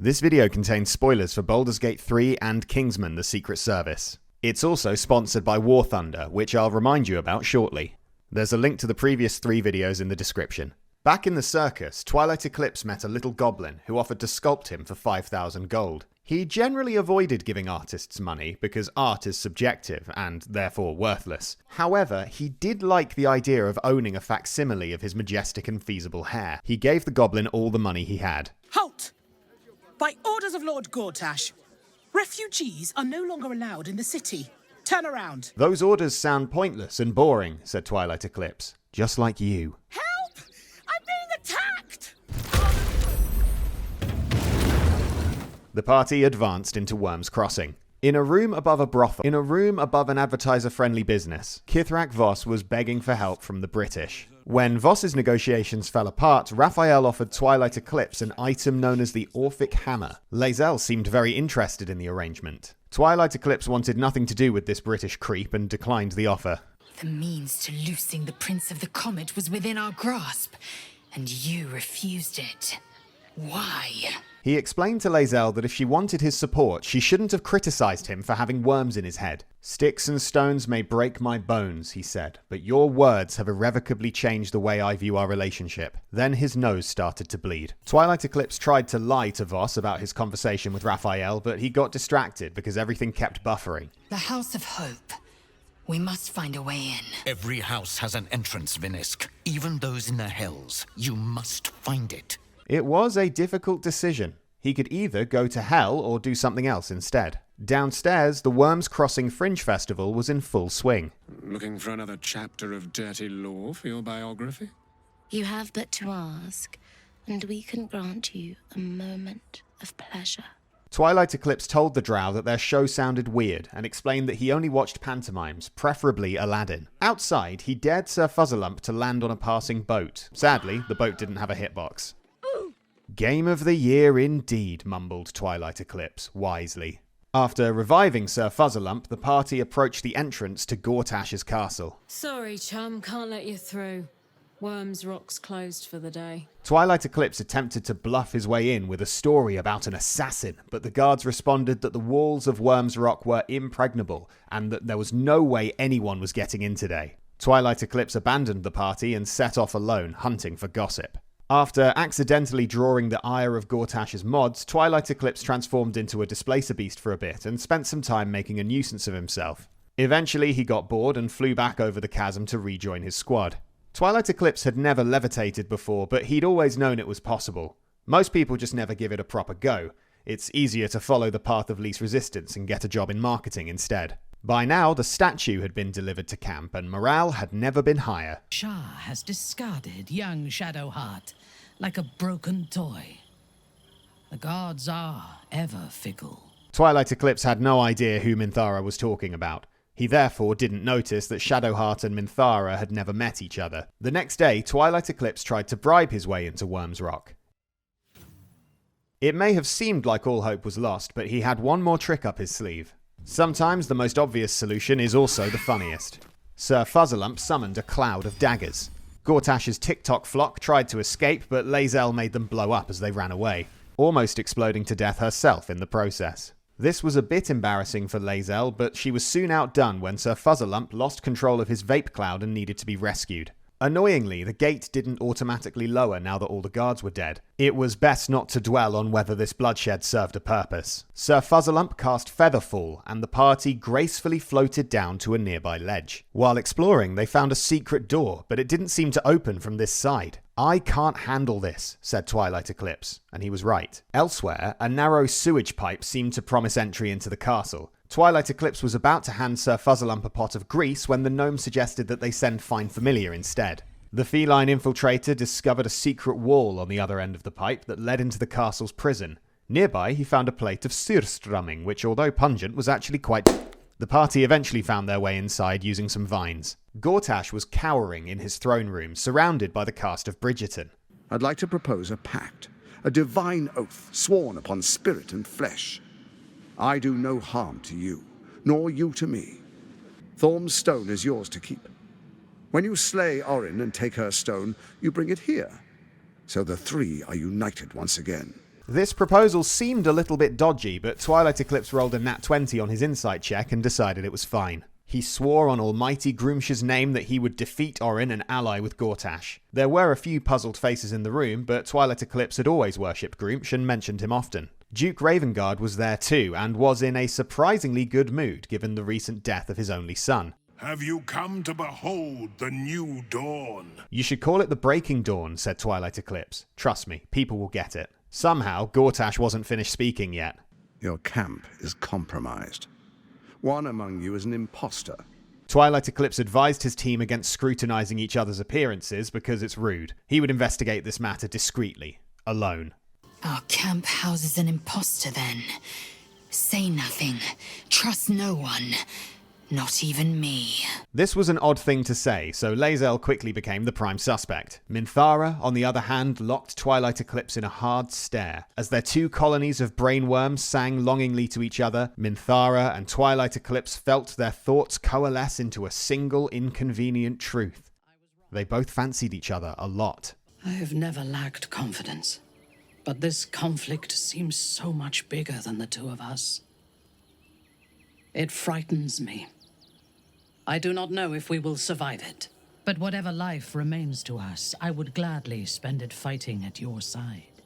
This video contains spoilers for Baldur's Gate 3 and Kingsman: The Secret Service. It's also sponsored by War Thunder, which I'll remind you about shortly. There's a link to the previous 3 videos in the description. Back in the circus, Twilight Eclipse met a little goblin who offered to sculpt him for 5,000 gold. He generally avoided giving artists money because art is subjective and therefore worthless. However, he did like the idea of owning a facsimile of his majestic and feasible hair. He gave the goblin all the money he had. Halt! By orders of Lord Gortash, refugees are no longer allowed in the city. Turn around. Those orders sound pointless and boring, said Twilight Eclipse. Just like you. Help! I'm being attacked! The party advanced into Worm's Crossing. In a room above a brothel, in a room above an advertiser-friendly business, Kithrak Voss was begging for help from the British. When Voss's negotiations fell apart, Raphael offered Twilight Eclipse an item known as the Orphic Hammer. Lae'zel seemed very interested in the arrangement. Twilight Eclipse wanted nothing to do with this British creep and declined the offer. The means to loosing the Prince of the Comet was within our grasp, and you refused it. Why? He explained to Lae'zel that if she wanted his support, she shouldn't have criticized him for having worms in his head. "Sticks and stones may break my bones," he said, "but your words have irrevocably changed the way I view our relationship." Then his nose started to bleed. Twilight Eclipse tried to lie to Voss about his conversation with Raphael, but he got distracted because everything kept buffering. The House of Hope. We must find a way in. Every house has an entrance, Vinisk. Even those in the Hells. You must find it. It was a difficult decision. He could either go to hell or do something else instead. Downstairs, the Worms Crossing Fringe Festival was in full swing. Looking for another chapter of dirty law for your biography? You have but to ask, and we can grant you a moment of pleasure. Twilight Eclipse told the Drow that their show sounded weird and explained that he only watched pantomimes, preferably Aladdin. Outside, he dared Sir Fuzzalump to land on a passing boat. Sadly, the boat didn't have a hitbox. "Game of the year indeed," mumbled Twilight Eclipse, wisely. After reviving Sir Fuzzalump, the party approached the entrance to Gortash's castle. Sorry, chum, can't let you through. Worms Rock's closed for the day. Twilight Eclipse attempted to bluff his way in with a story about an assassin, but the guards responded that the walls of Worms Rock were impregnable and that there was no way anyone was getting in today. Twilight Eclipse abandoned the party and set off alone, hunting for gossip. After accidentally drawing the ire of Gortash's mods, Twilight Eclipse transformed into a displacer beast for a bit and spent some time making a nuisance of himself. Eventually, he got bored and flew back over the chasm to rejoin his squad. Twilight Eclipse had never levitated before, but he'd always known it was possible. Most people just never give it a proper go. It's easier to follow the path of least resistance and get a job in marketing instead. By now, the statue had been delivered to camp, and morale had never been higher. Shah has discarded young Shadowheart like a broken toy. The gods are ever fickle. Twilight Eclipse had no idea who Minthara was talking about. He therefore didn't notice that Shadowheart and Minthara had never met each other. The next day, Twilight Eclipse tried to bribe his way into Worms Rock. It may have seemed like all hope was lost, but he had one more trick up his sleeve. Sometimes the most obvious solution is also the funniest. Sir Fuzzalump summoned a cloud of daggers. Gortash's TikTok flock tried to escape, but Lae'zel made them blow up as they ran away, almost exploding to death herself in the process. This was a bit embarrassing for Lae'zel, but she was soon outdone when Sir Fuzzalump lost control of his vape cloud and needed to be rescued. Annoyingly, the gate didn't automatically lower now that all the guards were dead. It was best not to dwell on whether this bloodshed served a purpose. Sir Fuzzalump cast Featherfall, and the party gracefully floated down to a nearby ledge. While exploring, they found a secret door, but it didn't seem to open from this side. "I can't handle this," said Twilight Eclipse, and he was right. Elsewhere, a narrow sewage pipe seemed to promise entry into the castle. Twilight Eclipse was about to hand Sir Fuzzalump a pot of grease when the gnome suggested that they send Fine Familiar instead. The feline infiltrator discovered a secret wall on the other end of the pipe that led into the castle's prison. Nearby, he found a plate of surströmming, which, although pungent, was actually quite... The party eventually found their way inside using some vines. Gortash was cowering in his throne room, surrounded by the cast of Bridgerton. "I'd like to propose a pact, a divine oath sworn upon spirit and flesh. I do no harm to you, nor you to me. Thorm's stone is yours to keep. When you slay Orin and take her stone, you bring it here. So the three are united once again." This proposal seemed a little bit dodgy, but Twilight Eclipse rolled a nat 20 on his insight check and decided it was fine. He swore on Almighty Groomsh's name that he would defeat Orin and ally with Gortash. There were a few puzzled faces in the room, but Twilight Eclipse had always worshipped Groomsh and mentioned him often. Duke Ravengard was there too, and was in a surprisingly good mood given the recent death of his only son. Have you come to behold the new dawn? You should call it the Breaking Dawn, said Twilight Eclipse. Trust me, people will get it. Somehow, Gortash wasn't finished speaking yet. Your camp is compromised. One among you is an imposter. Twilight Eclipse advised his team against scrutinizing each other's appearances because it's rude. He would investigate this matter discreetly, alone. Our camp houses an imposter then. Say nothing. Trust no one. Not even me. This was an odd thing to say, so Lae'zel quickly became the prime suspect. Minthara, on the other hand, locked Twilight Eclipse in a hard stare. As their two colonies of brainworms sang longingly to each other, Minthara and Twilight Eclipse felt their thoughts coalesce into a single inconvenient truth. They both fancied each other a lot. I have never lacked confidence, but this conflict seems so much bigger than the two of us. It frightens me. I do not know if we will survive it. But whatever life remains to us, I would gladly spend it fighting at your side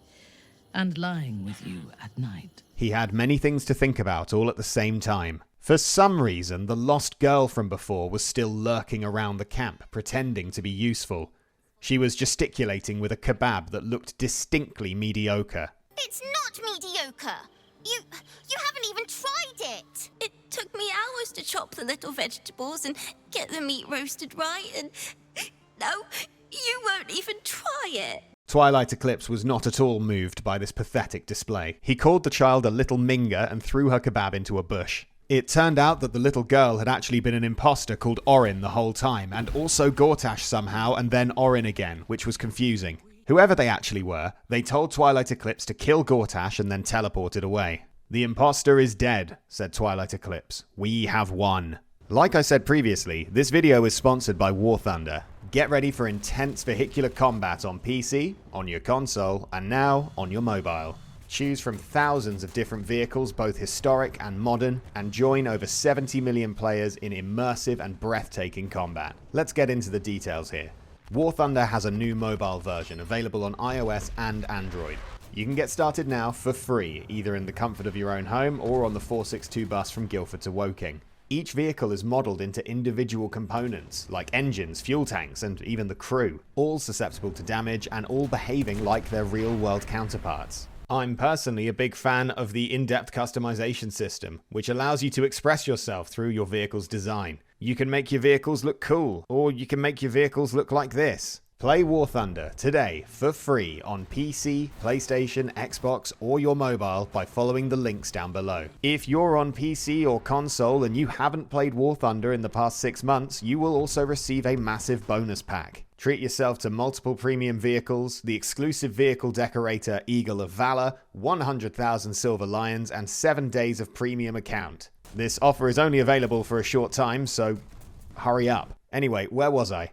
and lying with you at night. He had many things to think about all at the same time. For some reason, the lost girl from before was still lurking around the camp, pretending to be useful. She was gesticulating with a kebab that looked distinctly mediocre. It's not mediocre. You haven't even tried it. It took me hours to chop the little vegetables and get the meat roasted right, and no, you won't even try it. Twilight Eclipse was not at all moved by this pathetic display. He called the child a little minga and threw her kebab into a bush. It turned out that the little girl had actually been an imposter called Orin the whole time, and also Gortash somehow, and then Orin again, which was confusing. Whoever they actually were, they told Twilight Eclipse to kill Gortash and then teleported away. The imposter is dead, said Twilight Eclipse. We have won. Like I said previously, this video is sponsored by War Thunder. Get ready for intense vehicular combat on PC, on your console, and now on your mobile. Choose from thousands of different vehicles, both historic and modern, and join over 70 million players in immersive and breathtaking combat. Let's get into the details here. War Thunder has a new mobile version available on iOS and Android. You can get started now for free, either in the comfort of your own home or on the 462 bus from Guildford to Woking. Each vehicle is modelled into individual components, like engines, fuel tanks, and even the crew, all susceptible to damage and all behaving like their real-world counterparts. I'm personally a big fan of the in-depth customization system, which allows you to express yourself through your vehicle's design. You can make your vehicles look cool, or you can make your vehicles look like this. Play War Thunder today for free on PC, PlayStation, Xbox, or your mobile by following the links down below. If you're on PC or console and you haven't played War Thunder in the past 6 months, you will also receive a massive bonus pack. Treat yourself to multiple premium vehicles, the exclusive vehicle decorator Eagle of Valor, 100,000 Silver Lions, and 7 days of premium account. This offer is only available for a short time, so hurry up. Anyway, where was I?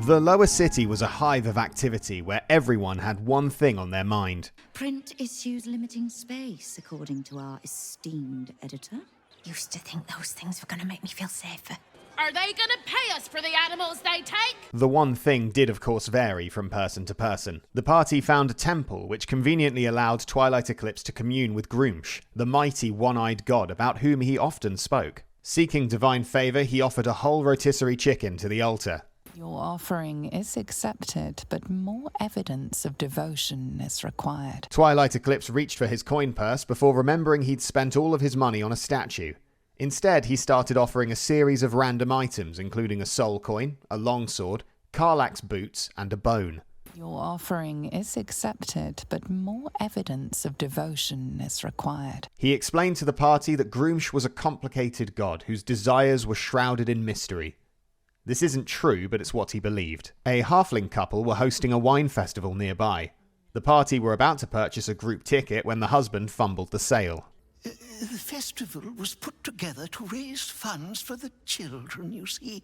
The lower city was a hive of activity where everyone had one thing on their mind. Print issues limiting space, according to our esteemed editor. Used to think those things were going to make me feel safer. Are they going to pay us for the animals they take? The one thing did of course vary from person to person. The party found a temple which conveniently allowed Twilight Eclipse to commune with Groomsh, the mighty one-eyed god about whom he often spoke. Seeking divine favour, he offered a whole rotisserie chicken to the altar. Your offering is accepted, but more evidence of devotion is required. Twilight Eclipse reached for his coin purse before remembering he'd spent all of his money on a statue. Instead, he started offering a series of random items, including a soul coin, a longsword, Karlach's boots, and a bone. Your offering is accepted, but more evidence of devotion is required. He explained to the party that Groomsh was a complicated god whose desires were shrouded in mystery. This isn't true, but it's what he believed. A halfling couple were hosting a wine festival nearby. The party were about to purchase a group ticket when the husband fumbled the sale. The festival was put together to raise funds for the children, you see.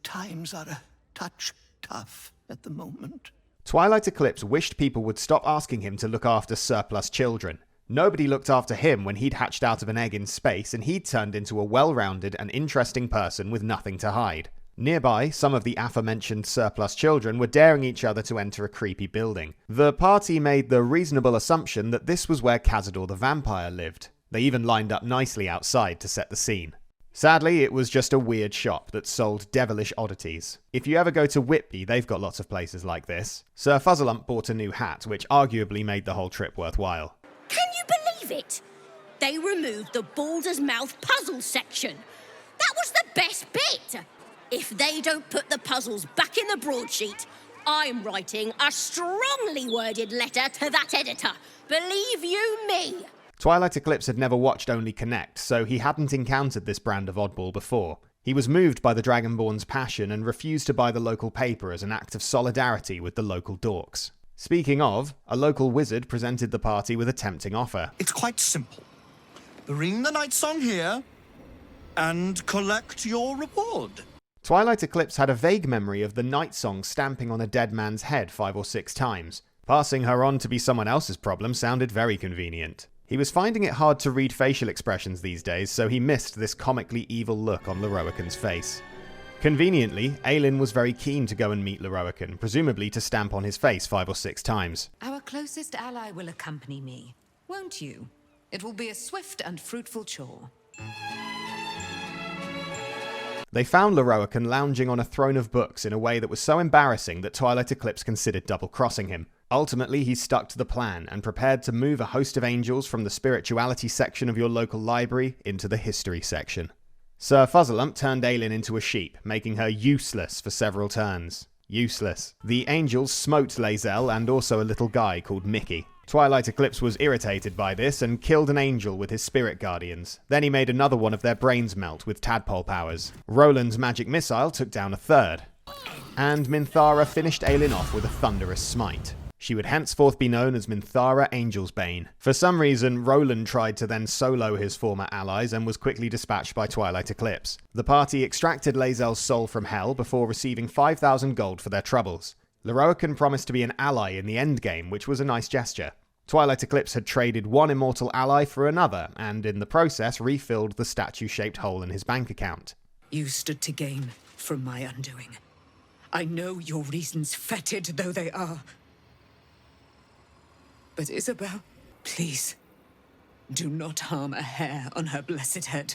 Times are a touch tough at the moment. Twilight Eclipse wished people would stop asking him to look after surplus children. Nobody looked after him when he'd hatched out of an egg in space and he'd turned into a well-rounded and interesting person with nothing to hide. Nearby, some of the aforementioned surplus children were daring each other to enter a creepy building. The party made the reasonable assumption that this was where Cazador the vampire lived. They even lined up nicely outside to set the scene. Sadly, it was just a weird shop that sold devilish oddities. If you ever go to Whitby, they've got lots of places like this. Sir Fuzzlump bought a new hat, which arguably made the whole trip worthwhile. Can you believe it? They removed the Baldur's Mouth puzzle section. That was the best bit. If they don't put the puzzles back in the broadsheet, I'm writing a strongly worded letter to that editor. Believe you me. Twilight Eclipse had never watched Only Connect, so he hadn't encountered this brand of oddball before. He was moved by the Dragonborn's passion and refused to buy the local paper as an act of solidarity with the local dorks. Speaking of, a local wizard presented the party with a tempting offer. It's quite simple. Bring the night song here and collect your reward. Twilight Eclipse had a vague memory of the night song stamping on a dead man's head 5 or 6 times. Passing her on to be someone else's problem sounded very convenient. He was finding it hard to read facial expressions these days, so he missed this comically evil look on Lorroakan's face. Conveniently, Aelin was very keen to go and meet Lorroakan, presumably to stamp on his face 5 or 6 times. Our closest ally will accompany me, won't you? It will be a swift and fruitful chore. They found Lorroakan lounging on a throne of books in a way that was so embarrassing that Twilight Eclipse considered double-crossing him. Ultimately, he stuck to the plan and prepared to move a host of angels from the spirituality section of your local library into the history section. Sir Fuzzlump turned Aelin into a sheep, making her useless for several turns. Useless. The angels smote Lae'zel and also a little guy called Mickey. Twilight Eclipse was irritated by this and killed an angel with his spirit guardians. Then he made another one of their brains melt with tadpole powers. Roland's magic missile took down a third. And Minthara finished Aelin off with a thunderous smite. She would henceforth be known as Minthara Angelsbane. For some reason, Roland tried to then solo his former allies and was quickly dispatched by Twilight Eclipse. The party extracted Lae'zel's soul from hell before receiving 5,000 gold for their troubles. Lorroakan promised to be an ally in the endgame, which was a nice gesture. Twilight Eclipse had traded one immortal ally for another, and in the process refilled the statue-shaped hole in his bank account. You stood to gain from my undoing. I know your reasons, fetid though they are. But Isabel, please, do not harm a hair on her blessed head.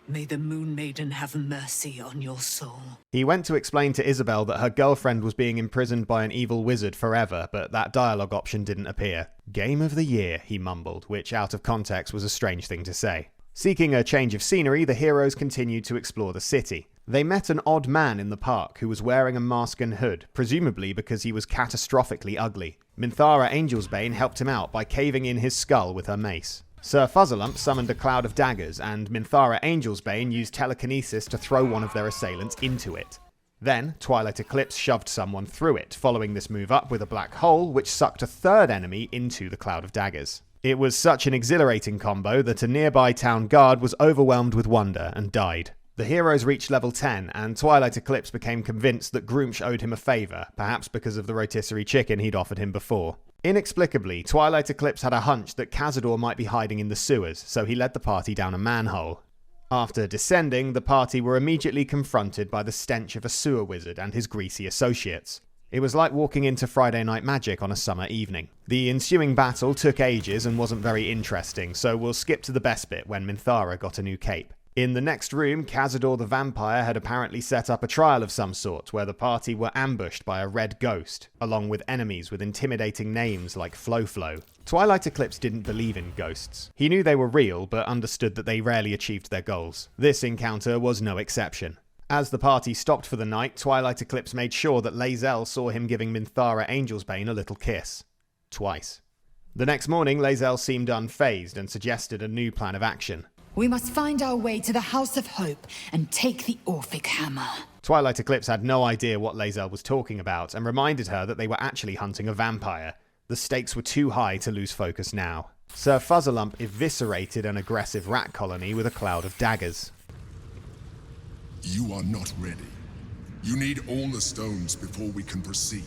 May the Moon Maiden have mercy on your soul. He went to explain to Isabel that her girlfriend was being imprisoned by an evil wizard forever, but that dialogue option didn't appear. Game of the year, he mumbled, which out of context was a strange thing to say. Seeking a change of scenery, the heroes continued to explore the city. They met an odd man in the park who was wearing a mask and hood, presumably because he was catastrophically ugly. Minthara Angelsbane helped him out by caving in his skull with her mace. Sir Fuzzlump summoned a cloud of daggers, and Minthara Angelsbane used telekinesis to throw one of their assailants into it. Then, Twilight Eclipse shoved someone through it, following this move up with a black hole which sucked a third enemy into the cloud of daggers. It was such an exhilarating combo that a nearby town guard was overwhelmed with wonder and died. The heroes reached level 10, and Twilight Eclipse became convinced that Groomsh owed him a favour, perhaps because of the rotisserie chicken he'd offered him before. Inexplicably, Twilight Eclipse had a hunch that Cazador might be hiding in the sewers, so he led the party down a manhole. After descending, the party were immediately confronted by the stench of a sewer wizard and his greasy associates. It was like walking into Friday Night Magic on a summer evening. The ensuing battle took ages and wasn't very interesting, so we'll skip to the best bit when Minthara got a new cape. In the next room, Cazador the vampire had apparently set up a trial of some sort where the party were ambushed by a red ghost, along with enemies with intimidating names like Flo-Flo. Twilight Eclipse didn't believe in ghosts. He knew they were real, but understood that they rarely achieved their goals. This encounter was no exception. As the party stopped for the night, Twilight Eclipse made sure that Lae'zel saw him giving Minthara Angelsbane a little kiss. Twice. The next morning, Lae'zel seemed unfazed and suggested a new plan of action. We must find our way to the House of Hope and take the Orphic Hammer. Twilight Eclipse had no idea what Lae'zel was talking about and reminded her that they were actually hunting a vampire. The stakes were too high to lose focus now. Sir Fuzzlump eviscerated an aggressive rat colony with a cloud of daggers. You are not ready. You need all the stones before we can proceed.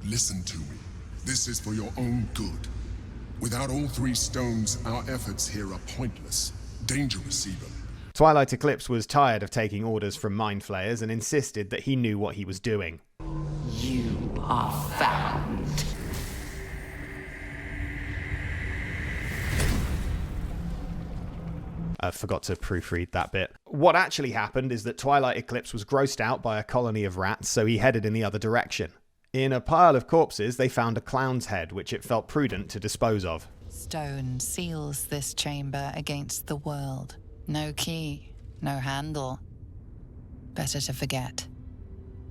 Listen to me. This is for your own good. Without all 3 stones, our efforts here are pointless. Dangerous even. Twilight Eclipse was tired of taking orders from mind flayers and insisted that he knew what he was doing. You are found. I forgot to proofread that bit. What actually happened is that Twilight Eclipse was grossed out by a colony of rats, so he headed in the other direction. In a pile of corpses, they found a clown's head, which it felt prudent to dispose of. Stone seals this chamber against the world. No key, no handle. Better to forget.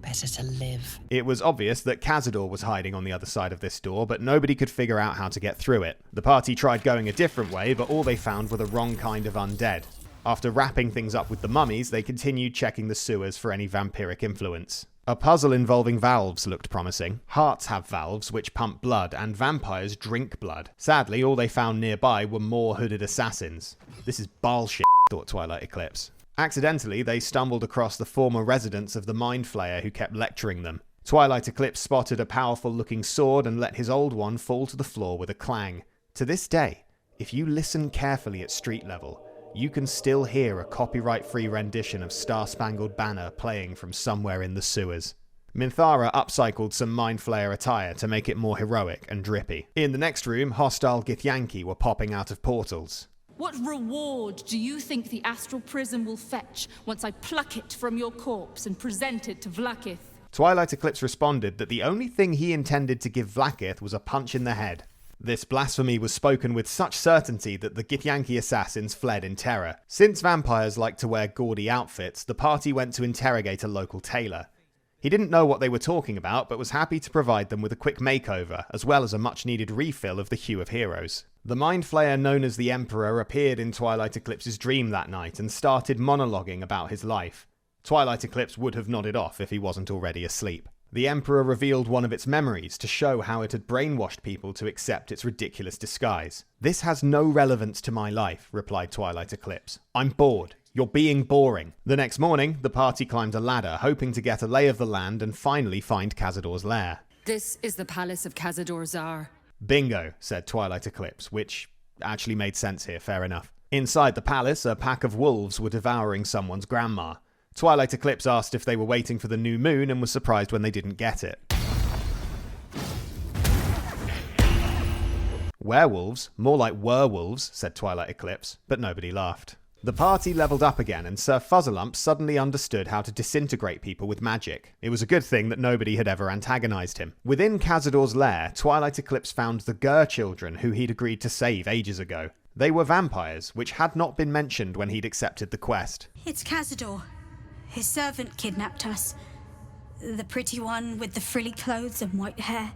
Better to live. It was obvious that Cazador was hiding on the other side of this door, but nobody could figure out how to get through it. The party tried going a different way, but all they found were the wrong kind of undead. After wrapping things up with the mummies, they continued checking the sewers for any vampiric influence. A puzzle involving valves looked promising. Hearts have valves which pump blood, and vampires drink blood. Sadly, all they found nearby were more hooded assassins. This is bullshit, thought Twilight Eclipse. Accidentally, they stumbled across the former residence of the Mind Flayer who kept lecturing them. Twilight Eclipse spotted a powerful-looking sword and let his old one fall to the floor with a clang. To this day, if you listen carefully at street level, you can still hear a copyright-free rendition of Star Spangled Banner playing from somewhere in the sewers. Minthara upcycled some Mind Flayer attire to make it more heroic and drippy. In the next room, hostile Githyanki were popping out of portals. What reward do you think the astral prism will fetch once I pluck it from your corpse and present it to Vlakith? Twilight Eclipse responded that the only thing he intended to give Vlakith was a punch in the head. This blasphemy was spoken with such certainty that the Githyanki assassins fled in terror. Since vampires like to wear gaudy outfits, the party went to interrogate a local tailor. He didn't know what they were talking about, but was happy to provide them with a quick makeover, as well as a much-needed refill of the Hue of Heroes. The Mind Flayer known as the Emperor appeared in Twilight Eclipse's dream that night and started monologuing about his life. Twilight Eclipse would have nodded off if he wasn't already asleep. The Emperor revealed one of its memories to show how it had brainwashed people to accept its ridiculous disguise. "This has no relevance to my life," replied Twilight Eclipse. "I'm bored. You're being boring." The next morning, the party climbed a ladder, hoping to get a lay of the land and finally find Cazador's lair. This is the palace of Cazador Zar. "Bingo," said Twilight Eclipse, which actually made sense here, fair enough. Inside the palace, a pack of wolves were devouring someone's grandma. Twilight Eclipse asked if they were waiting for the new moon and was surprised when they didn't get it. "Werewolves? More like werewolves," said Twilight Eclipse, but nobody laughed. The party leveled up again, and Sir Fuzzalump suddenly understood how to disintegrate people with magic. It was a good thing that nobody had ever antagonized him. Within Cazador's lair, Twilight Eclipse found the Gur children who he'd agreed to save ages ago. They were vampires, which had not been mentioned when he'd accepted the quest. "It's Cazador. His servant kidnapped us. The pretty one with the frilly clothes and white hair.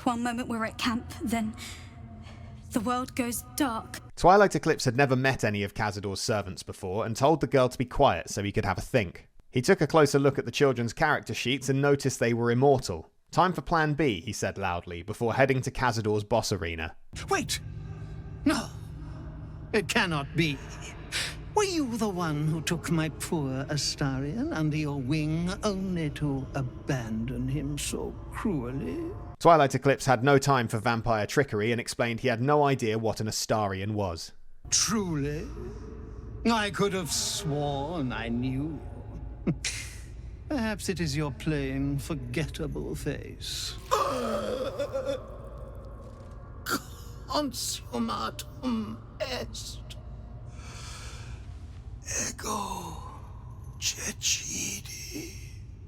One moment we're at camp, then the world goes dark." Twilight Eclipse had never met any of Cazador's servants before and told the girl to be quiet so he could have a think. He took a closer look at the children's character sheets and noticed they were immortal. "Time for Plan B," he said loudly, before heading to Cazador's boss arena. Wait! No! It cannot be. Were you the one who took my poor Astarion under your wing, only to abandon him so cruelly? Twilight Eclipse had no time for vampire trickery and explained he had no idea what an Astarion was. Truly? I could have sworn I knew. Perhaps it is your plain, forgettable face. Consummatum est. Ego cecidi.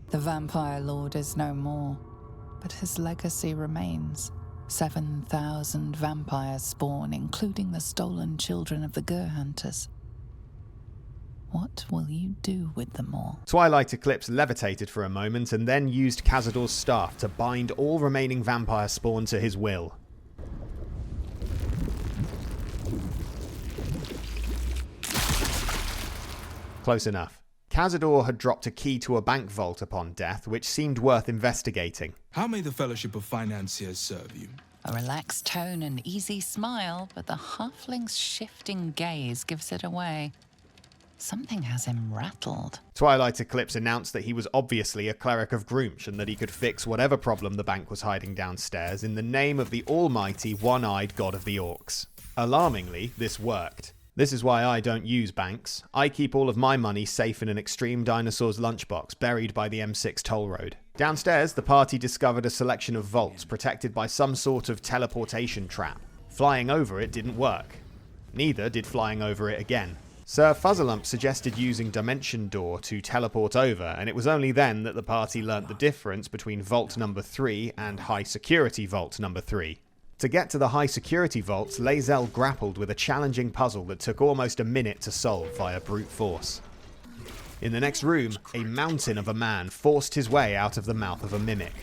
The vampire lord is no more, but his legacy remains. 7,000 vampires spawn, including the stolen children of the Gur hunters. What will you do with them all? Twilight Eclipse levitated for a moment and then used Cazador's staff to bind all remaining vampire spawn to his will. Close enough. Cazador had dropped a key to a bank vault upon death, which seemed worth investigating. "How may the Fellowship of Financiers serve you?" A relaxed tone and easy smile, but the halfling's shifting gaze gives it away. Something has him rattled. Twilight Eclipse announced that he was obviously a cleric of Groomch and that he could fix whatever problem the bank was hiding downstairs in the name of the almighty one-eyed god of the orcs. Alarmingly, this worked. This is why I don't use banks. I keep all of my money safe in an extreme dinosaur's lunchbox buried by the M6 toll road. Downstairs, the party discovered a selection of vaults protected by some sort of teleportation trap. Flying over it didn't work. Neither did flying over it again. Sir Fuzzalump suggested using Dimension Door to teleport over, and it was only then that the party learnt the difference between Vault number 3 and High Security Vault number 3. To get to the High Security Vaults, Lae'zel grappled with a challenging puzzle that took almost a minute to solve via brute force. In the next room, a mountain of a man forced his way out of the mouth of a mimic.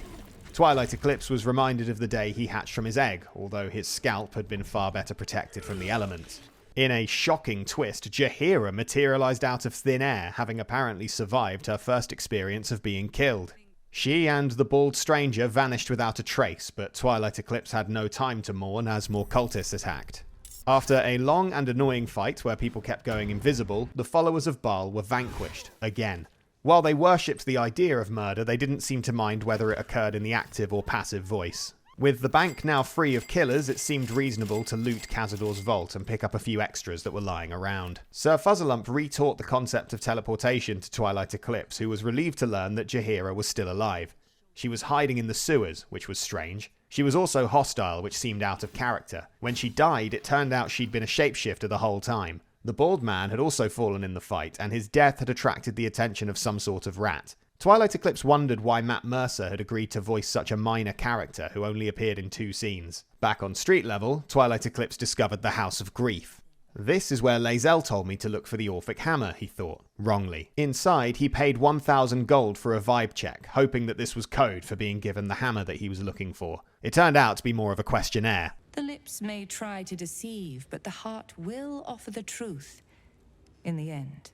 Twilight Eclipse was reminded of the day he hatched from his egg, although his scalp had been far better protected from the elements. In a shocking twist, Jaheira materialized out of thin air, having apparently survived her first experience of being killed. She and the bald stranger vanished without a trace, but Twilight Eclipse had no time to mourn as more cultists attacked. After a long and annoying fight where people kept going invisible, the followers of Baal were vanquished, again. While they worshipped the idea of murder, they didn't seem to mind whether it occurred in the active or passive voice. With the bank now free of killers, it seemed reasonable to loot Cazador's vault and pick up a few extras that were lying around. Sir Fuzzalump retaught the concept of teleportation to Twilight Eclipse, who was relieved to learn that Jaheira was still alive. She was hiding in the sewers, which was strange. She was also hostile, which seemed out of character. When she died, it turned out she'd been a shapeshifter the whole time. The bald man had also fallen in the fight, and his death had attracted the attention of some sort of rat. Twilight Eclipse wondered why Matt Mercer had agreed to voice such a minor character who only appeared in 2 scenes. Back on street level, Twilight Eclipse discovered the House of Grief. This is where Lae'zel told me to look for the Orphic Hammer, he thought, wrongly. Inside, he paid 1,000 gold for a vibe check, hoping that this was code for being given the hammer that he was looking for. It turned out to be more of a questionnaire. The lips may try to deceive, but the heart will offer the truth in the end.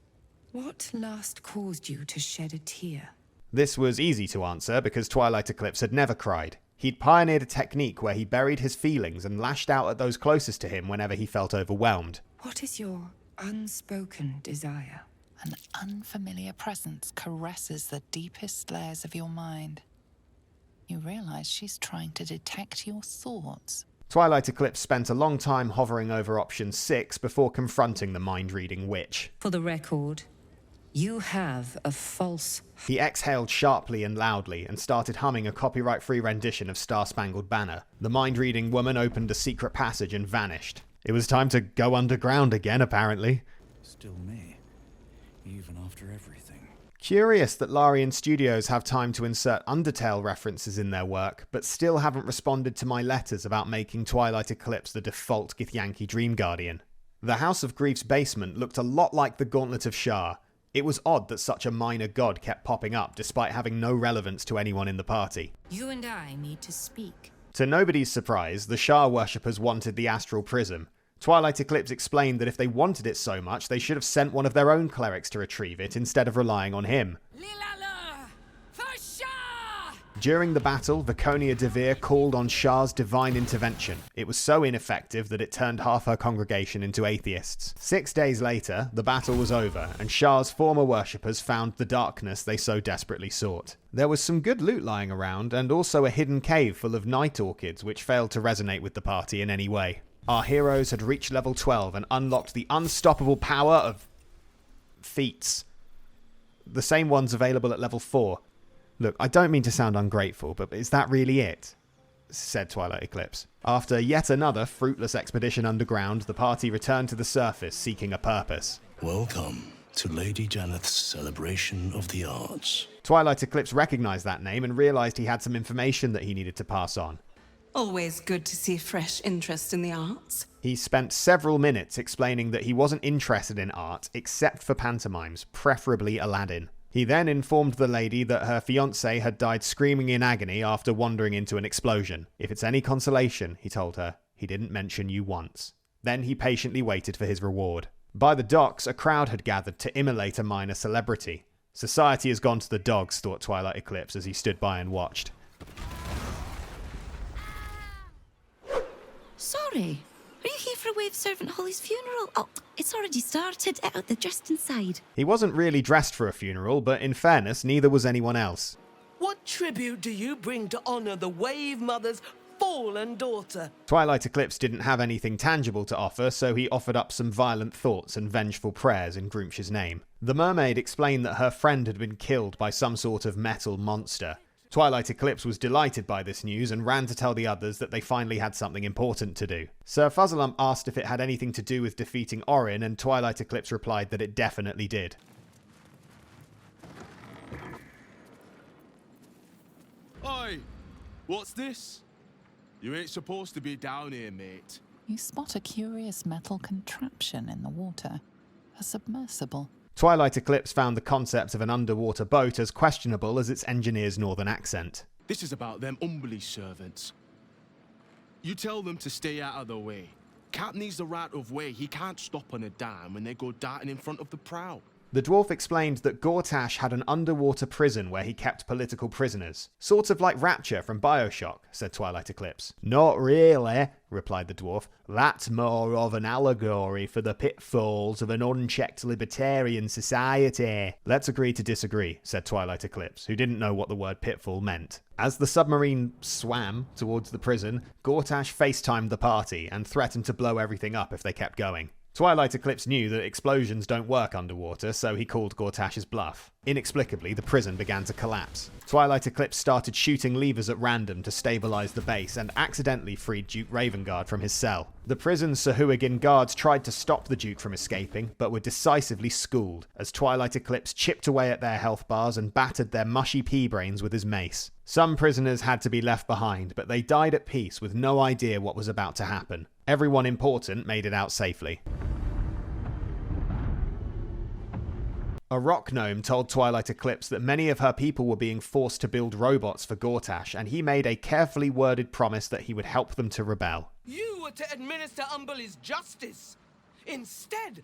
What last caused you to shed a tear? This was easy to answer because Twilight Eclipse had never cried. He'd pioneered a technique where he buried his feelings and lashed out at those closest to him whenever he felt overwhelmed. What is your unspoken desire? An unfamiliar presence caresses the deepest layers of your mind. You realize she's trying to detect your thoughts. Twilight Eclipse spent a long time hovering over option 6 before confronting the mind-reading witch. For the record, you have a false... He exhaled sharply and loudly and started humming a copyright-free rendition of Star Spangled Banner. The mind-reading woman opened a secret passage and vanished. It was time to go underground again, apparently. Still me, even after everything. Curious that Larian Studios have time to insert Undertale references in their work, but still haven't responded to my letters about making Twilight Eclipse the default Githyanki Dream Guardian. The House of Grief's basement looked a lot like the Gauntlet of Shar. It was odd that such a minor god kept popping up despite having no relevance to anyone in the party. You and I need to speak. To nobody's surprise, the Shar worshippers wanted the Astral Prism. Twilight Eclipse explained that if they wanted it so much, they should have sent one of their own clerics to retrieve it instead of relying on him. During the battle, Viconia Devere called on Shar's divine intervention. It was so ineffective that it turned half her congregation into atheists. 6 days later, the battle was over, and Shar's former worshippers found the darkness they so desperately sought. There was some good loot lying around, and also a hidden cave full of night orchids which failed to resonate with the party in any way. Our heroes had reached level 12 and unlocked the unstoppable power of... feats. The same ones available at level 4. Look, I don't mean to sound ungrateful, but is that really it? Said Twilight Eclipse. After yet another fruitless expedition underground, the party returned to the surface, seeking a purpose. Welcome to Lady Janeth's celebration of the arts. Twilight Eclipse recognized that name and realized he had some information that he needed to pass on. Always good to see fresh interest in the arts. He spent several minutes explaining that he wasn't interested in art except for pantomimes, preferably Aladdin. He then informed the lady that her fiancé had died screaming in agony after wandering into an explosion. If it's any consolation, he told her, he didn't mention you once. Then he patiently waited for his reward. By the docks, a crowd had gathered to immolate a minor celebrity. Society has gone to the dogs, thought Twilight Eclipse as he stood by and watched. Sorry, are you here for a wave servant Holly's funeral? Oh, It's already started. They're just inside. He wasn't really dressed for a funeral, but in fairness, neither was anyone else. What tribute do you bring to honor the Wave Mother's fallen daughter? Twilight Eclipse didn't have anything tangible to offer, so he offered up some violent thoughts and vengeful prayers in Groomsh's name. The mermaid explained that her friend had been killed by some sort of metal monster. Twilight Eclipse was delighted by this news and ran to tell the others that they finally had something important to do. Sir Fuzzlelump asked if it had anything to do with defeating Orin, and Twilight Eclipse replied that it definitely did. Oi! What's this? You ain't supposed to be down here, mate. You spot a curious metal contraption in the water. A submersible. Twilight Eclipse found the concept of an underwater boat as questionable as its engineer's northern accent. This is about them Umbly servants. You tell them to stay out of the way. Cap needs the right of way. He can't stop on a dime when they go darting in front of the prow. The dwarf explained that Gortash had an underwater prison where he kept political prisoners. Sort of like Rapture from Bioshock, said Twilight Eclipse. Not really, replied the dwarf. That's more of an allegory for the pitfalls of an unchecked libertarian society. Let's agree to disagree, said Twilight Eclipse, who didn't know what the word pitfall meant. As the submarine swam towards the prison, Gortash FaceTimed the party and threatened to blow everything up if they kept going. Twilight Eclipse knew that explosions don't work underwater, so he called Gortash's bluff. Inexplicably, the prison began to collapse. Twilight Eclipse started shooting levers at random to stabilize the base and accidentally freed Duke Ravengard from his cell. The prison's Sahuagin guards tried to stop the Duke from escaping, but were decisively schooled as Twilight Eclipse chipped away at their health bars and battered their mushy pea brains with his mace. Some prisoners had to be left behind, but they died at peace with no idea what was about to happen. Everyone important made it out safely. A rock gnome told Twilight Eclipse that many of her people were being forced to build robots for Gortash, and he made a carefully worded promise that he would help them to rebel. You were to administer Umberly's justice. Instead,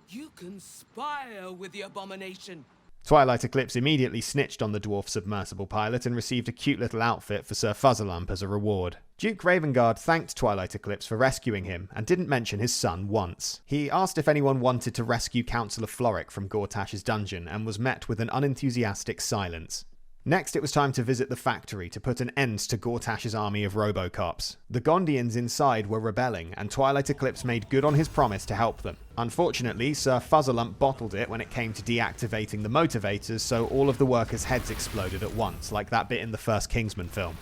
you conspire with the abomination. Twilight Eclipse immediately snitched on the dwarf submersible pilot and received a cute little outfit for Sir Fuzzlelump as a reward. Duke Ravengard thanked Twilight Eclipse for rescuing him and didn't mention his son once. He asked if anyone wanted to rescue Councillor Floric from Gortash's dungeon and was met with an unenthusiastic silence. Next, it was time to visit the factory to put an end to Gortash's army of Robocops. The Gondians inside were rebelling, and Twilight Eclipse made good on his promise to help them. Unfortunately, Sir Fuzzlelump bottled it when it came to deactivating the motivators, so all of the workers' heads exploded at once, like that bit in the first Kingsman film.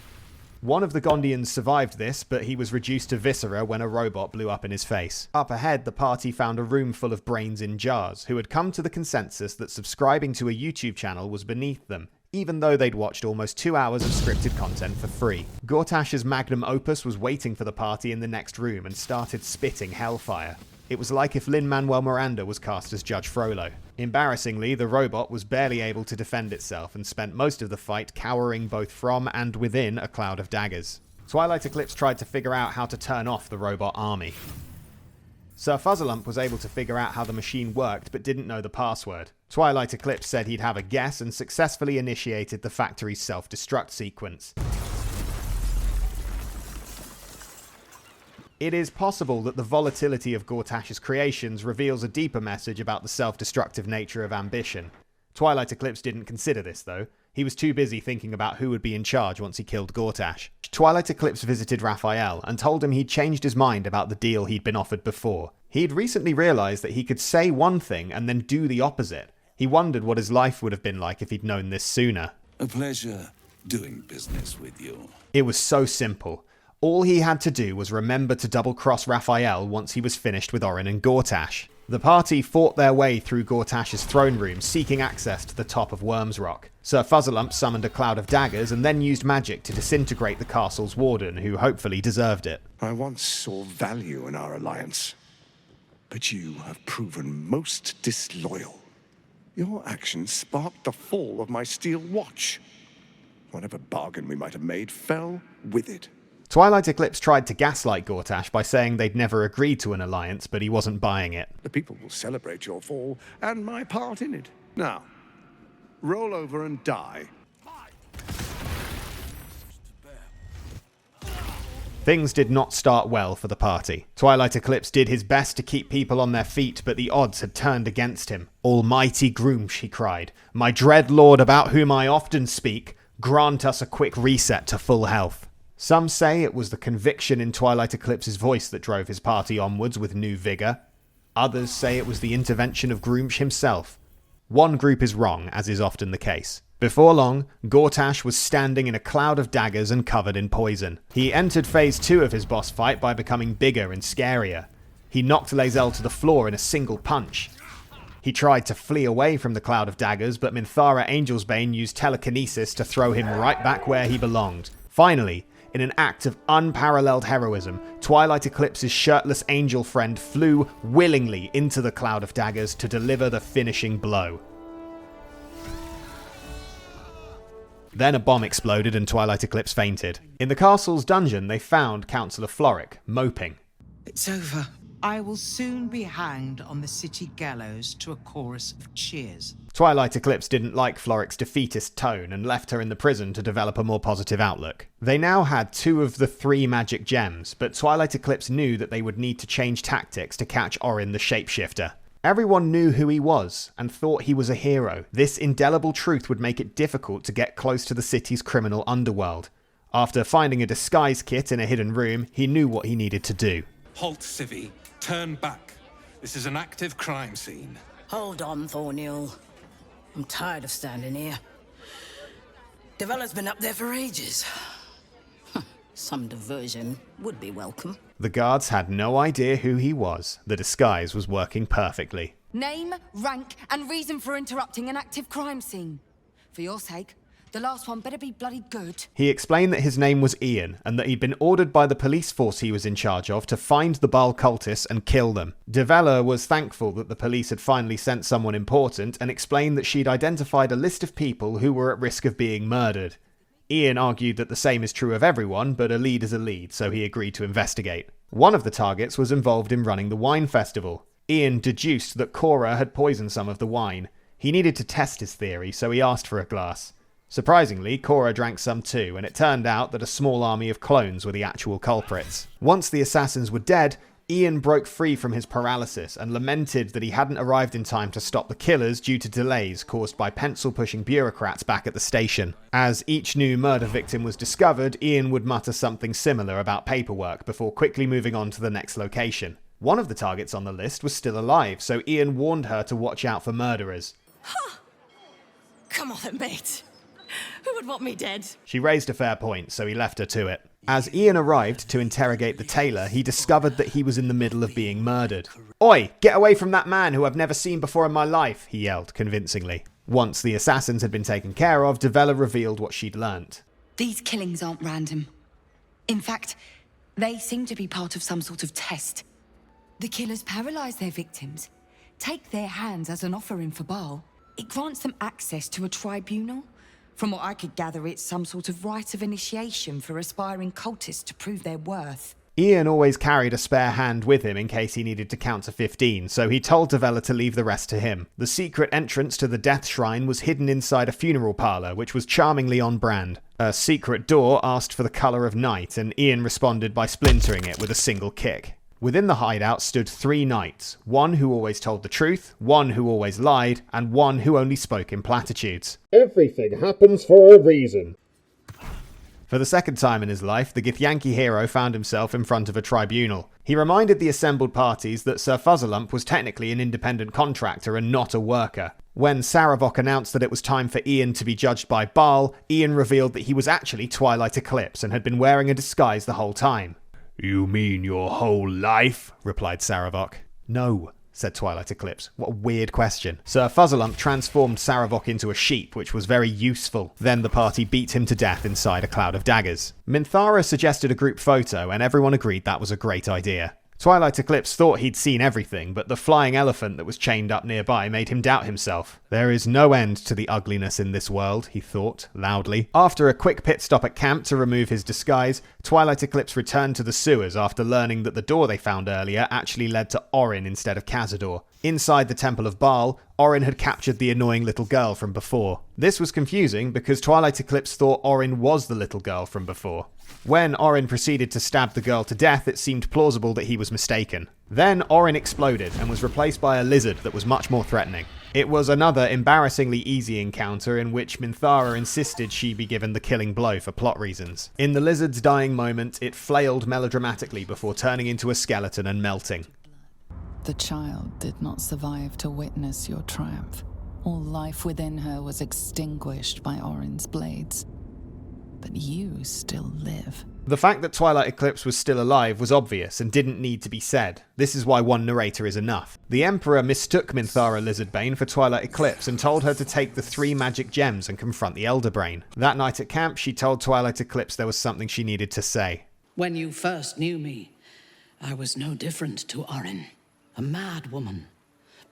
One of the Gondians survived this, but he was reduced to viscera when a robot blew up in his face. Up ahead, the party found a room full of brains in jars, who had come to the consensus that subscribing to a YouTube channel was beneath them, even though they'd watched almost 2 hours of scripted content for free. Gortash's magnum opus was waiting for the party in the next room and started spitting hellfire. It was like if Lin-Manuel Miranda was cast as Judge Frollo. Embarrassingly, the robot was barely able to defend itself and spent most of the fight cowering both from and within a cloud of daggers. Twilight Eclipse tried to figure out how to turn off the robot army. Sir Fuzzlelump was able to figure out how the machine worked but didn't know the password. Twilight Eclipse said he'd have a guess and successfully initiated the factory's self-destruct sequence. It is possible that the volatility of Gortash's creations reveals a deeper message about the self-destructive nature of ambition. Twilight Eclipse didn't consider this, though. He was too busy thinking about who would be in charge once he killed Gortash. Twilight Eclipse visited Raphael and told him he'd changed his mind about the deal he'd been offered before. He'd recently realized that he could say one thing and then do the opposite. He wondered what his life would have been like if he'd known this sooner. A pleasure doing business with you. It was so simple. All he had to do was remember to double-cross Raphael once he was finished with Orin and Gortash. The party fought their way through Gortash's throne room, seeking access to the top of Worm's Rock. Sir Fuzzlelump summoned a cloud of daggers and then used magic to disintegrate the castle's warden, who hopefully deserved it. I once saw value in our alliance, but you have proven most disloyal. Your actions sparked the fall of my steel watch. Whatever bargain we might have made fell with it. Twilight Eclipse tried to gaslight Gortash by saying they'd never agreed to an alliance, but he wasn't buying it. The people will celebrate your fall and my part in it. Now, roll over and die. Things did not start well for the party. Twilight Eclipse did his best to keep people on their feet, but the odds had turned against him. "Almighty Groomsh," he cried, "my dread lord about whom I often speak, grant us a quick reset to full health." Some say it was the conviction in Twilight Eclipse's voice that drove his party onwards with new vigour. Others say it was the intervention of Groomsh himself. One group is wrong, as is often the case. Before long, Gortash was standing in a cloud of daggers and covered in poison. He entered phase 2 of his boss fight by becoming bigger and scarier. He knocked Lae'zel to the floor in a single punch. He tried to flee away from the cloud of daggers, but Minthara Angelsbane used telekinesis to throw him right back where he belonged. Finally, in an act of unparalleled heroism, Twilight Eclipse's shirtless angel friend flew willingly into the cloud of daggers to deliver the finishing blow. Then a bomb exploded and Twilight Eclipse fainted. In the castle's dungeon, they found Councillor Floric, moping. It's over. I will soon be hanged on the city gallows to a chorus of cheers. Twilight Eclipse didn't like Floric's defeatist tone and left her in the prison to develop a more positive outlook. They now had 2 of the 3 magic gems, but Twilight Eclipse knew that they would need to change tactics to catch Orin the Shapeshifter. Everyone knew who he was and thought he was a hero. This indelible truth would make it difficult to get close to the city's criminal underworld. After finding a disguise kit in a hidden room, he knew what he needed to do. Halt, Civvy. Turn back. This is an active crime scene. Hold on, Thornhill. I'm tired of standing here. Devella's been up there for ages. Some diversion would be welcome. The guards had no idea who he was. The disguise was working perfectly. Name, rank, and reason for interrupting an active crime scene. For your sake, the last one better be bloody good. He explained that his name was Ian, and that he'd been ordered by the police force he was in charge of to find the Baal cultists and kill them. Devella was thankful that the police had finally sent someone important, and explained that she'd identified a list of people who were at risk of being murdered. Ian argued that the same is true of everyone, but a lead is a lead, so he agreed to investigate. One of the targets was involved in running the wine festival. Ian deduced that Cora had poisoned some of the wine. He needed to test his theory, so he asked for a glass. Surprisingly, Cora drank some too, and it turned out that a small army of clones were the actual culprits. Once the assassins were dead, Ian broke free from his paralysis and lamented that he hadn't arrived in time to stop the killers due to delays caused by pencil-pushing bureaucrats back at the station. As each new murder victim was discovered, Ian would mutter something similar about paperwork before quickly moving on to the next location. One of the targets on the list was still alive, so Ian warned her to watch out for murderers. Huh. Come on then, mate. Who would want me dead? She raised a fair point, so he left her to it. As Ian arrived to interrogate the tailor, he discovered that he was in the middle of being murdered. "Oi, get away from that man who I've never seen before in my life," he yelled convincingly. Once the assassins had been taken care of, Devella revealed what she'd learnt. These killings aren't random. In fact, they seem to be part of some sort of test. The killers paralyze their victims, take their hands as an offering for Baal. It grants them access to a tribunal. From what I could gather, it's some sort of rite of initiation for aspiring cultists to prove their worth. Ian always carried a spare hand with him in case he needed to count to 15, so he told Devella to leave the rest to him. The secret entrance to the Death Shrine was hidden inside a funeral parlour, which was charmingly on brand. A secret door asked for the colour of night, and Ian responded by splintering it with a single kick. Within the hideout stood 3 knights, one who always told the truth, one who always lied, and one who only spoke in platitudes. Everything happens for a reason. For the second time in his life, the Githyanki hero found himself in front of a tribunal. He reminded the assembled parties that Sir Fuzzalump was technically an independent contractor and not a worker. When Saravok announced that it was time for Ian to be judged by Baal, Ian revealed that he was actually Twilight Eclipse and had been wearing a disguise the whole time. "You mean your whole life?" replied Saravok. "No," said Twilight Eclipse. What a weird question. Sir Fuzzalump transformed Saravok into a sheep, which was very useful. Then the party beat him to death inside a cloud of daggers. Minthara suggested a group photo, and everyone agreed that was a great idea. Twilight Eclipse thought he'd seen everything, but the flying elephant that was chained up nearby made him doubt himself. There is no end to the ugliness in this world, he thought, loudly. After a quick pit stop at camp to remove his disguise, Twilight Eclipse returned to the sewers after learning that the door they found earlier actually led to Orin instead of Cazador. Inside the Temple of Baal, Orin had captured the annoying little girl from before. This was confusing because Twilight Eclipse thought Orin was the little girl from before. When Orin proceeded to stab the girl to death, it seemed plausible that he was mistaken. Then Orin exploded and was replaced by a lizard that was much more threatening. It was another embarrassingly easy encounter in which Minthara insisted she be given the killing blow for plot reasons. In the lizard's dying moment, it flailed melodramatically before turning into a skeleton and melting. The child did not survive to witness your triumph. All life within her was extinguished by Orin's blades. But you still live. The fact that Twilight Eclipse was still alive was obvious and didn't need to be said. This is why one narrator is enough. The Emperor mistook Minthara Lizardbane for Twilight Eclipse and told her to take the 3 magic gems and confront the Elder Brain. That night at camp, she told Twilight Eclipse there was something she needed to say. When you first knew me, I was no different to Orin. A mad woman,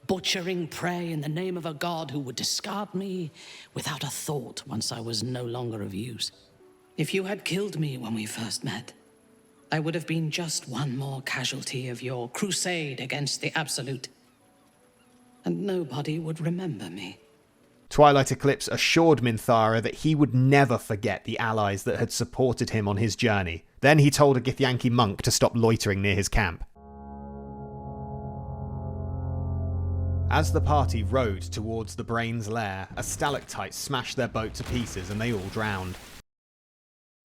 butchering prey in the name of a god who would discard me without a thought once I was no longer of use. If you had killed me when we first met, I would have been just one more casualty of your crusade against the Absolute. And nobody would remember me. Twilight Eclipse assured Minthara that he would never forget the allies that had supported him on his journey. Then he told a Githyanki monk to stop loitering near his camp. As the party rowed towards the Brain's lair, a stalactite smashed their boat to pieces and they all drowned.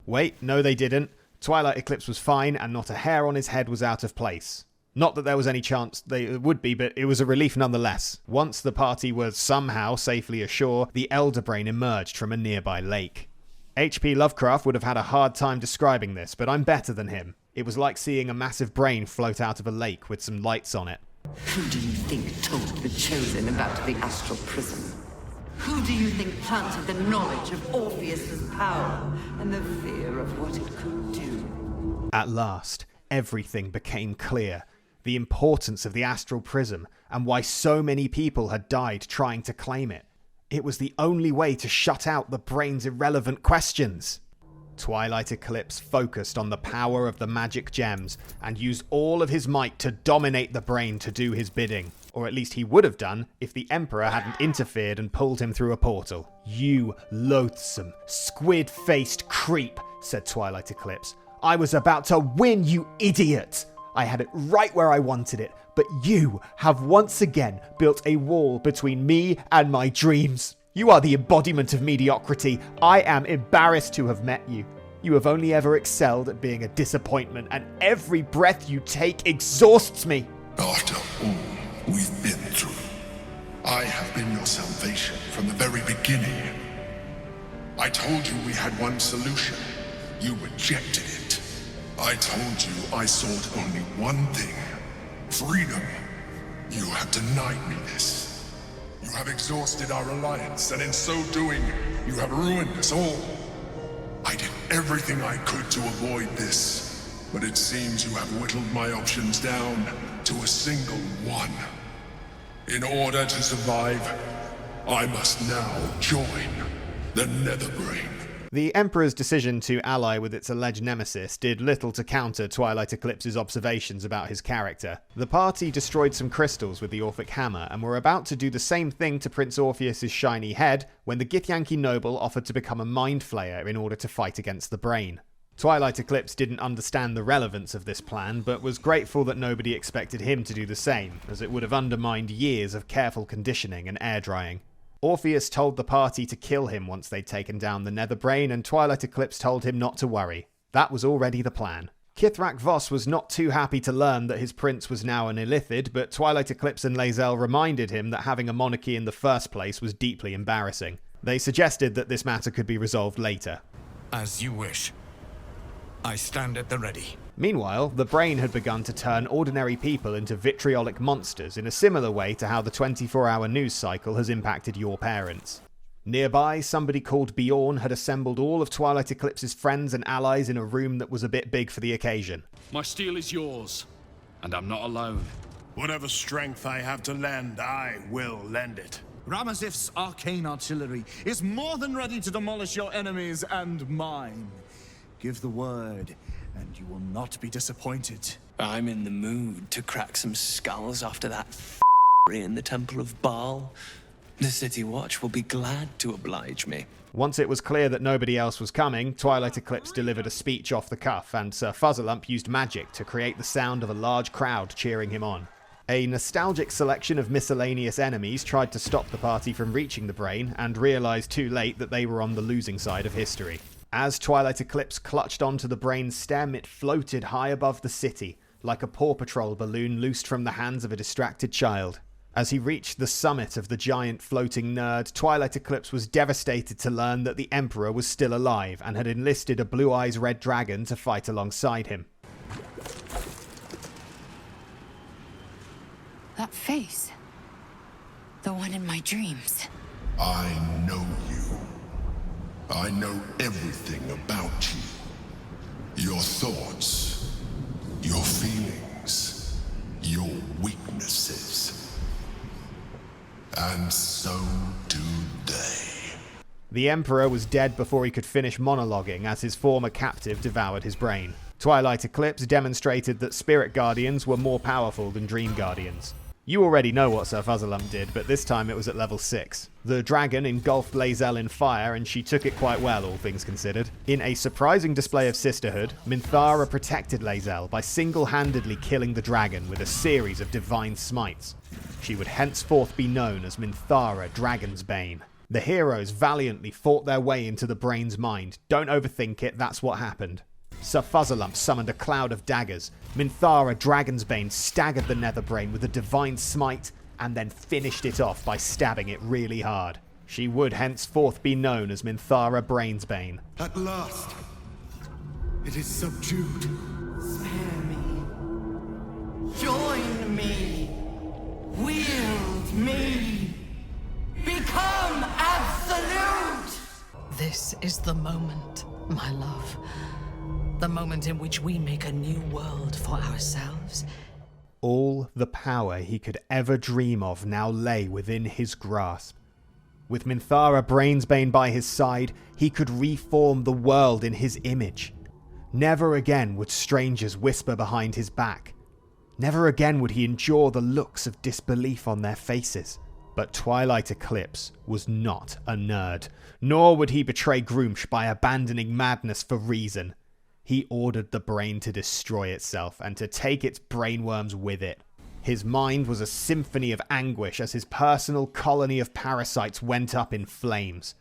Wait, no they didn't. Twilight Eclipse was fine and not a hair on his head was out of place. Not that there was any chance they would be, but it was a relief nonetheless. Once the party was somehow safely ashore, the Elder Brain emerged from a nearby lake. H.P. Lovecraft would have had a hard time describing this, but I'm better than him. It was like seeing a massive brain float out of a lake with some lights on it. Who do you think told the Chosen about the astral prism? Who do you think planted the knowledge of Orpheus's power and the fear of what it could do? At last, everything became clear. The importance of the astral prism and why so many people had died trying to claim it. It was the only way to shut out the Brain's irrelevant questions. Twilight Eclipse focused on the power of the magic gems and used all of his might to dominate the Brain to do his bidding. Or at least he would have done if the Emperor hadn't interfered and pulled him through a portal. "You loathsome, squid-faced creep," said Twilight Eclipse. "I was about to win, you idiot! I had it right where I wanted it, but you have once again built a wall between me and my dreams. You are the embodiment of mediocrity. I am embarrassed to have met you. You have only ever excelled at being a disappointment, and every breath you take exhausts me." After all we've been through, I have been your salvation from the very beginning. I told you we had one solution. You rejected it. I told you I sought only one thing: freedom. You have denied me this. You have exhausted our alliance, and in so doing, you have ruined us all. I did everything I could to avoid this, but it seems you have whittled my options down to a single one. In order to survive, I must now join the Netherbrain. The Emperor's decision to ally with its alleged nemesis did little to counter Twilight Eclipse's observations about his character. The party destroyed some crystals with the Orphic Hammer and were about to do the same thing to Prince Orpheus's shiny head when the Githyanki noble offered to become a mind flayer in order to fight against the Brain. Twilight Eclipse didn't understand the relevance of this plan, but was grateful that nobody expected him to do the same, as it would have undermined years of careful conditioning and air drying. Orpheus told the party to kill him once they'd taken down the Netherbrain, and Twilight Eclipse told him not to worry. That was already the plan. Kithrak Voss was not too happy to learn that his prince was now an Illithid, but Twilight Eclipse and Lae'zel reminded him that having a monarchy in the first place was deeply embarrassing. They suggested that this matter could be resolved later. As you wish. I stand at the ready. Meanwhile, the Brain had begun to turn ordinary people into vitriolic monsters in a similar way to how the 24-hour news cycle has impacted your parents. Nearby, somebody called Bjorn had assembled all of Twilight Eclipse's friends and allies in a room that was a bit big for the occasion. My steel is yours, and I'm not alone. Whatever strength I have to lend, I will lend it. Ramazith's arcane artillery is more than ready to demolish your enemies and mine. Give the word, and you will not be disappointed. I'm in the mood to crack some skulls after that in the Temple of Baal. The City Watch will be glad to oblige me. Once it was clear that nobody else was coming, Twilight Eclipse delivered a speech off the cuff, and Sir Fuzzalump used magic to create the sound of a large crowd cheering him on. A nostalgic selection of miscellaneous enemies tried to stop the party from reaching the brain, and realised too late that they were on the losing side of history. As Twilight Eclipse clutched onto the brain's stem, it floated high above the city, like a Paw Patrol balloon loosed from the hands of a distracted child. As he reached the summit of the giant floating nerd, Twilight Eclipse was devastated to learn that the Emperor was still alive and had enlisted a Blue Eyes Red Dragon to fight alongside him. That face. The one in my dreams. I know you. I know everything about you. Your thoughts, your feelings, your weaknesses. And so do they. The Emperor was dead before he could finish monologuing as his former captive devoured his brain. Twilight Eclipse demonstrated that Spirit Guardians were more powerful than Dream Guardians. You already know what Sir Fuzzalump did, but this time it was at level 6. The dragon engulfed Lae'zel in fire, and she took it quite well, all things considered. In a surprising display of sisterhood, Minthara protected Lae'zel by single-handedly killing the dragon with a series of divine smites. She would henceforth be known as Minthara Dragon's Bane. The heroes valiantly fought their way into the brain's mind. Don't overthink it, that's what happened. Sir Fuzzalump summoned a cloud of daggers. Minthara Dragonsbane staggered the Netherbrain with a divine smite and then finished it off by stabbing it really hard. She would henceforth be known as Minthara Brainsbane. At last, it is subdued. Spare me. Join me. Wield me. Become absolute! This is the moment, my love. The moment in which we make a new world for ourselves. All the power he could ever dream of now lay within his grasp. With Minthara Brainsbane by his side, he could reform the world in his image. Never again would strangers whisper behind his back. Never again would he endure the looks of disbelief on their faces. But Twilight Eclipse was not a nerd, nor would he betray Groomsh by abandoning madness for reason. He ordered the brain to destroy itself and to take its brainworms with it. His mind was a symphony of anguish as his personal colony of parasites went up in flames.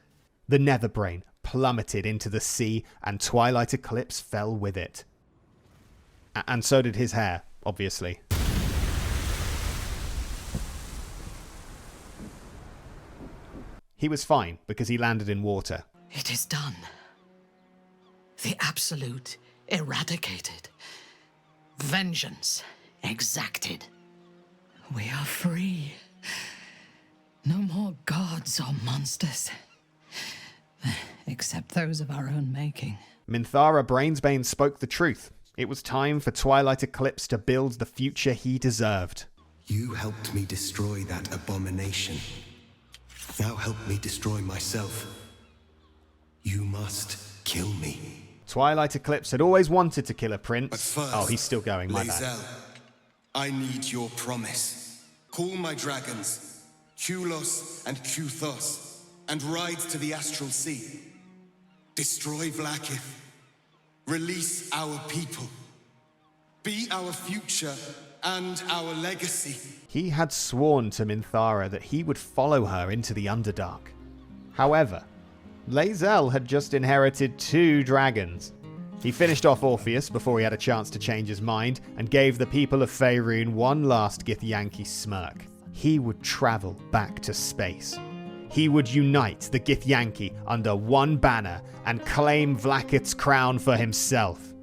The Netherbrain plummeted into the sea and Twilight Eclipse fell with it. And so did his hair, obviously. He was fine because he landed in water. It is done. The Absolute eradicated. Vengeance exacted. We are free. No more gods or monsters. Except those of our own making. Minthara Brainsbane spoke the truth. It was time for Twilight Eclipse to build the future he deserved. You helped me destroy that abomination. Now help me destroy myself. You must kill me. Twilight Eclipse had always wanted to kill a prince. But first, oh, he's still going, my bad. Lae'zel, I need your promise. Call my dragons, Kulos and Kuthos, and ride to the Astral Sea. Destroy Vlaakith. Release our people. Be our future and our legacy. He had sworn to Minthara that he would follow her into the Underdark. However, Lae'zel had just inherited 2 dragons. He finished off Orpheus before he had a chance to change his mind and gave the people of Faerûn one last Githyanki smirk. He would travel back to space. He would unite the Githyanki under one banner and claim Vlaakith's crown for himself.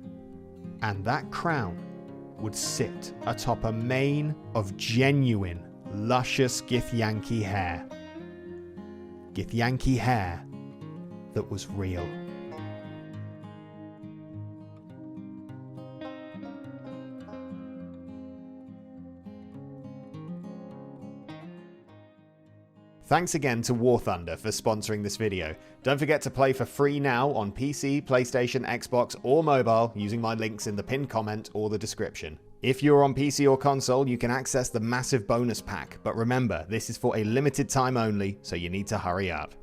And that crown would sit atop a mane of genuine, luscious Githyanki hair. Githyanki hair that was real. Thanks again to War Thunder for sponsoring this video. Don't forget to play for free now on PC, PlayStation, Xbox or mobile using my links in the pinned comment or the description. If you're on PC or console, you can access the massive bonus pack, but remember, this is for a limited time only, so you need to hurry up.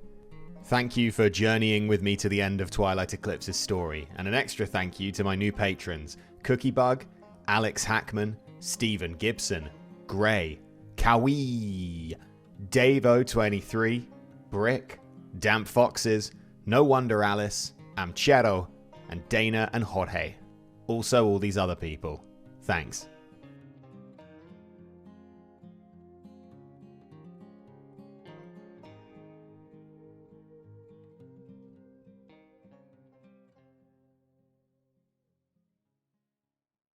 Thank you for journeying with me to the end of Twilight Eclipse's story, and an extra thank you to my new patrons, Cookiebug, Alex Hackman, Stephen Gibson, Gray, Kawi, Dave023, Brick, Damp Foxes, No Wonder Alice, Amchero, and Dana and Jorge. Also all these other people. Thanks.